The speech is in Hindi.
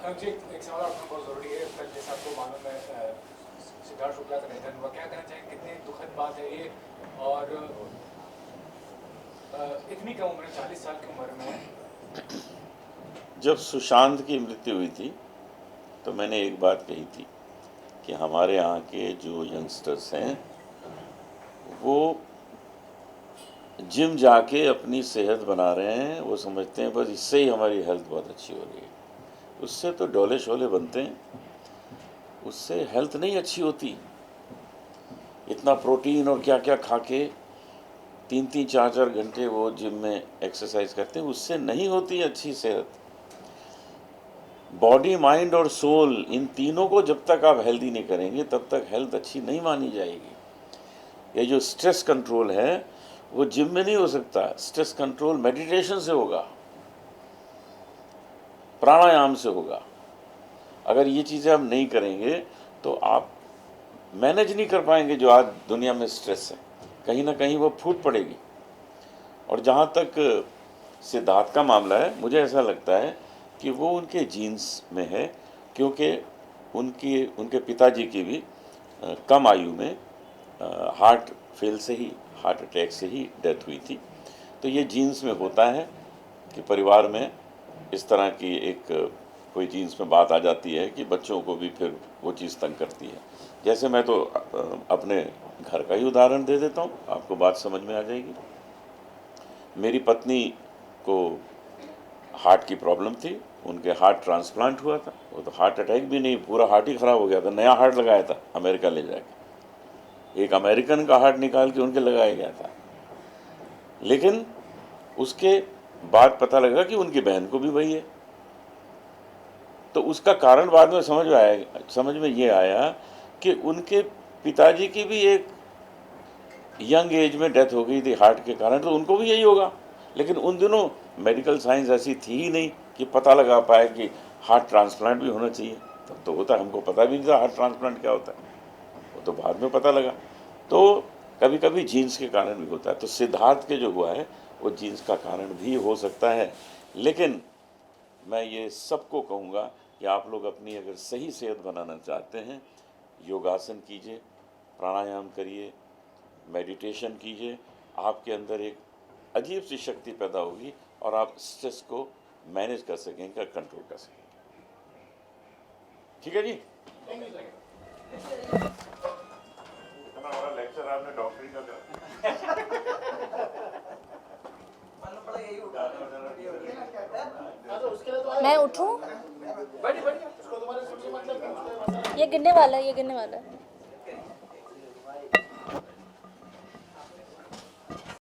जी एक सवाल आपका बहुत ज़रूरी है। कल जैसा आपको मालूम है सिद्धार्थ शुक्ला का निधन हुआ। क्या कहना चाहेंगे, कितनी दुखद बात है ये, और इतनी कम उम्र, 40 साल की उम्र में। जब सुशांत की मृत्यु हुई थी तो मैंने एक बात कही थी कि हमारे यहाँ के जो यंगस्टर्स हैं वो जिम जाके अपनी सेहत बना रहे हैं। वो समझते हैं बस इससे ही हमारी हेल्थ बहुत अच्छी हो रही है। उससे तो डोले शोले बनते हैं, उससे हेल्थ नहीं अच्छी होती। इतना प्रोटीन और क्या क्या खा के 3-3 4-4 घंटे वो जिम में एक्सरसाइज करते हैं, उससे नहीं होती अच्छी सेहत। बॉडी, माइंड और सोल, इन तीनों को जब तक आप हेल्दी नहीं करेंगे तब तक हेल्थ अच्छी नहीं मानी जाएगी। ये जो स्ट्रेस कंट्रोल है वो जिम में नहीं हो सकता। स्ट्रेस कंट्रोल मेडिटेशन से होगा, प्राणायाम से होगा। अगर ये चीज़ें आप नहीं करेंगे तो आप मैनेज नहीं कर पाएंगे। जो आज दुनिया में स्ट्रेस है, कहीं ना कहीं वो फूट पड़ेगी। और जहाँ तक सिद्धार्थ का मामला है, मुझे ऐसा लगता है कि वो उनके जीन्स में है, क्योंकि उनके पिताजी की भी कम आयु में हार्ट अटैक से ही डेथ हुई थी। तो ये जीन्स में होता है कि परिवार में इस तरह की एक कोई जीन्स में बात आ जाती है कि बच्चों को भी फिर वो चीज़ तंग करती है। जैसे मैं तो अपने घर का ही उदाहरण दे देता हूँ, आपको बात समझ में आ जाएगी। मेरी पत्नी को हार्ट की प्रॉब्लम थी, उनके हार्ट ट्रांसप्लांट हुआ था। वो तो हार्ट अटैक भी नहीं, पूरा हार्ट ही ख़राब हो गया था। नया हार्ट लगाया था अमेरिका ले जाके, एक अमेरिकन का हार्ट निकाल के उनके लगाया गया था। लेकिन उसके बाद पता लगा कि उनकी बहन को भी वही है। तो उसका कारण बाद में समझ में ये आया कि उनके पिताजी की भी एक यंग एज में डेथ हो गई थी हार्ट के कारण, तो उनको भी यही होगा। लेकिन उन दिनों मेडिकल साइंस ऐसी थी ही नहीं कि पता लगा पाए कि हार्ट ट्रांसप्लांट भी होना चाहिए। तब तो होता, हमको पता भी नहीं था हार्ट ट्रांसप्लांट क्या होता है, वो तो बाद में पता लगा। तो कभी कभी जीन्स के कारण भी होता है। तो सिद्धार्थ के जो हुआ है वो जीन्स का कारण भी हो सकता है। लेकिन मैं ये सबको कहूँगा कि आप लोग अपनी अगर सही सेहत बनाना चाहते हैं, योगासन कीजिए, प्राणायाम करिए, मेडिटेशन कीजिए। आपके अंदर एक अजीब सी शक्ति पैदा होगी और आप स्ट्रेस को मैनेज कर सकेंगे, कंट्रोल कर सकेंगे। ठीक है जी। हमारा लेक्चर आपने डॉक्टरी का मैं उठूं? ये गिरने वाला है, ये गिरने वाला है।